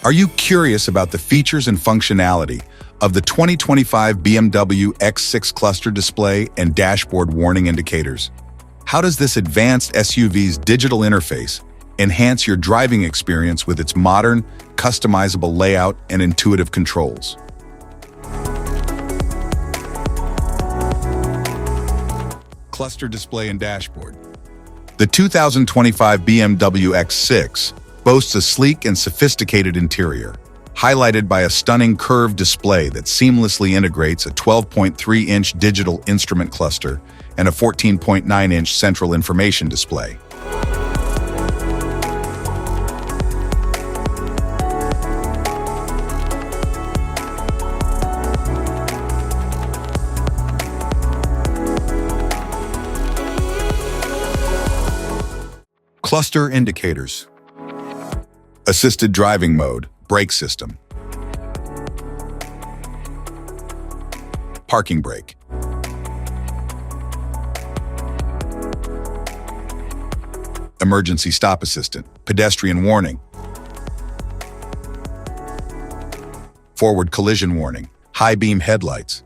Are you curious about the features and functionality of the 2025 BMW X6 cluster display and dashboard warning indicators? How does this advanced SUV's digital interface enhance your driving experience with its modern, customizable layout and intuitive controls? Cluster display and dashboard. The 2025 BMW X6 boasts a sleek and sophisticated interior, highlighted by a stunning curved display that seamlessly integrates a 12.3-inch digital instrument cluster and a 14.9-inch central information display. Cluster indicators. Assisted driving mode, brake system. Parking brake. Emergency stop assistant, pedestrian warning. Forward collision warning, high beam headlights.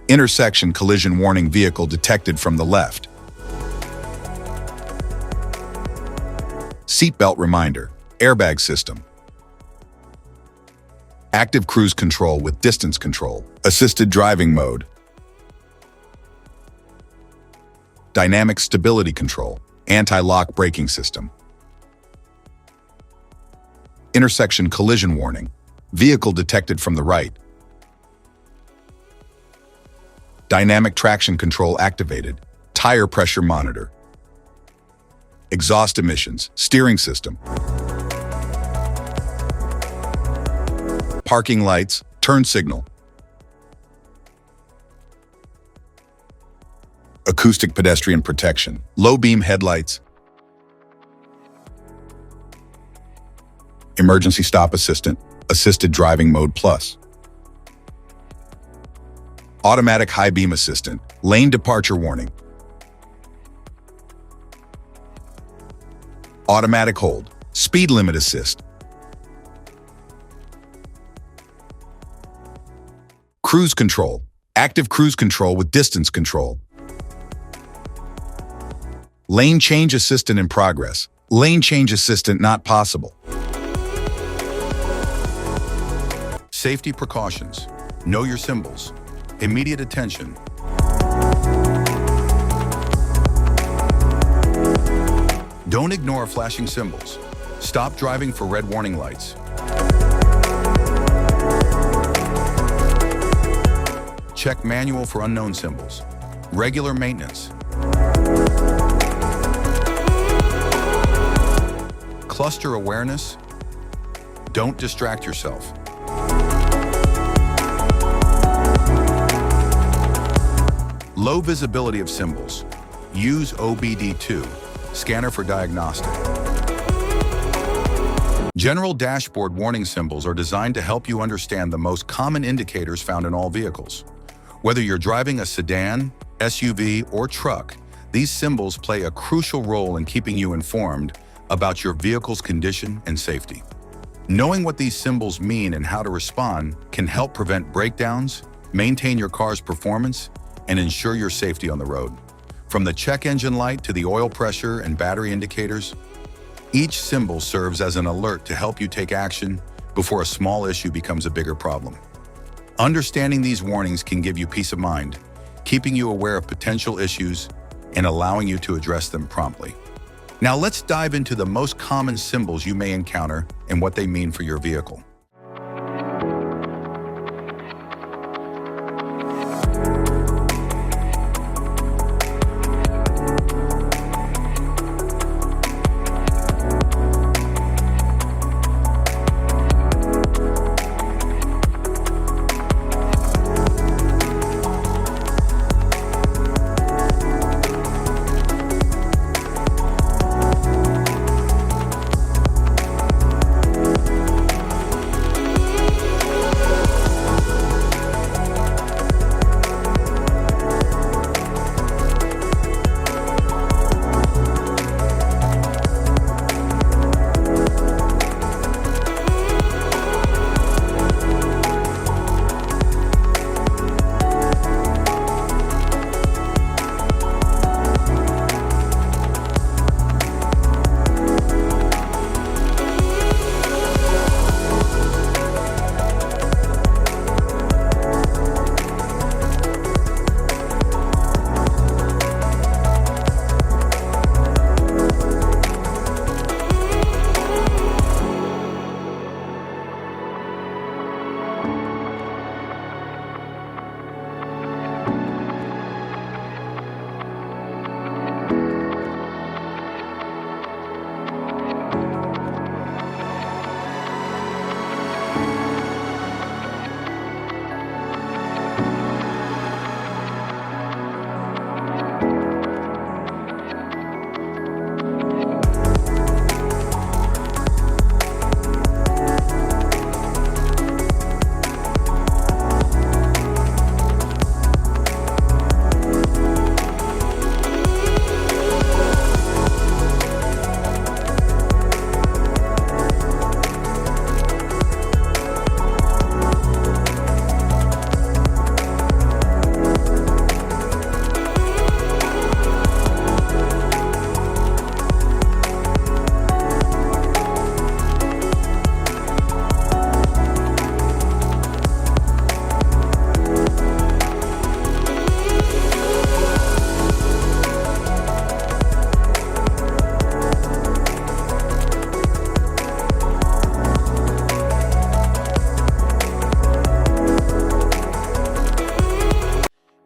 Intersection collision warning, vehicle detected from the left. Seatbelt reminder, airbag system. Active cruise control with distance control, assisted driving mode. Dynamic stability control, anti-lock braking system. Intersection collision warning, vehicle detected from the right. Dynamic traction control activated, tire pressure monitor. Exhaust emissions, steering system. Parking lights, turn signal. Acoustic pedestrian protection, low beam headlights. Emergency stop assistant, assisted driving mode plus. Automatic high beam assistant, lane departure warning. Automatic hold, speed limit assist. Cruise control, active cruise control with distance control. Lane change assistant in progress, lane change assistant not possible. Safety precautions, know your symbols, immediate attention. Don't ignore flashing symbols. Stop driving for red warning lights. Check manual for unknown symbols. Regular maintenance. Cluster awareness. Don't distract yourself. Low visibility of symbols. Use OBD2. Scanner for diagnostic. General dashboard warning symbols are designed to help you understand the most common indicators found in all vehicles. Whether you're driving a sedan, SUV, or truck, these symbols play a crucial role in keeping you informed about your vehicle's condition and safety. Knowing what these symbols mean and how to respond can help prevent breakdowns, maintain your car's performance, and ensure your safety on the road. From the check engine light to the oil pressure and battery indicators, each symbol serves as an alert to help you take action before a small issue becomes a bigger problem. Understanding these warnings can give you peace of mind, keeping you aware of potential issues and allowing you to address them promptly. Now let's dive into the most common symbols you may encounter and what they mean for your vehicle.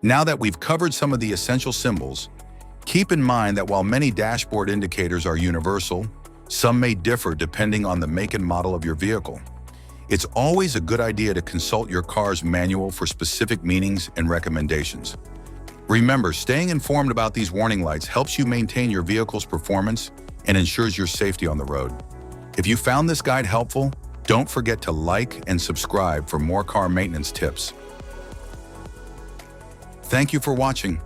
Now that we've covered some of the essential symbols, keep in mind that while many dashboard indicators are universal, some may differ depending on the make and model of your vehicle. It's always a good idea to consult your car's manual for specific meanings and recommendations. Remember, staying informed about these warning lights helps you maintain your vehicle's performance and ensures your safety on the road. If you found this guide helpful, don't forget to like and subscribe for more car maintenance tips. Thank you for watching.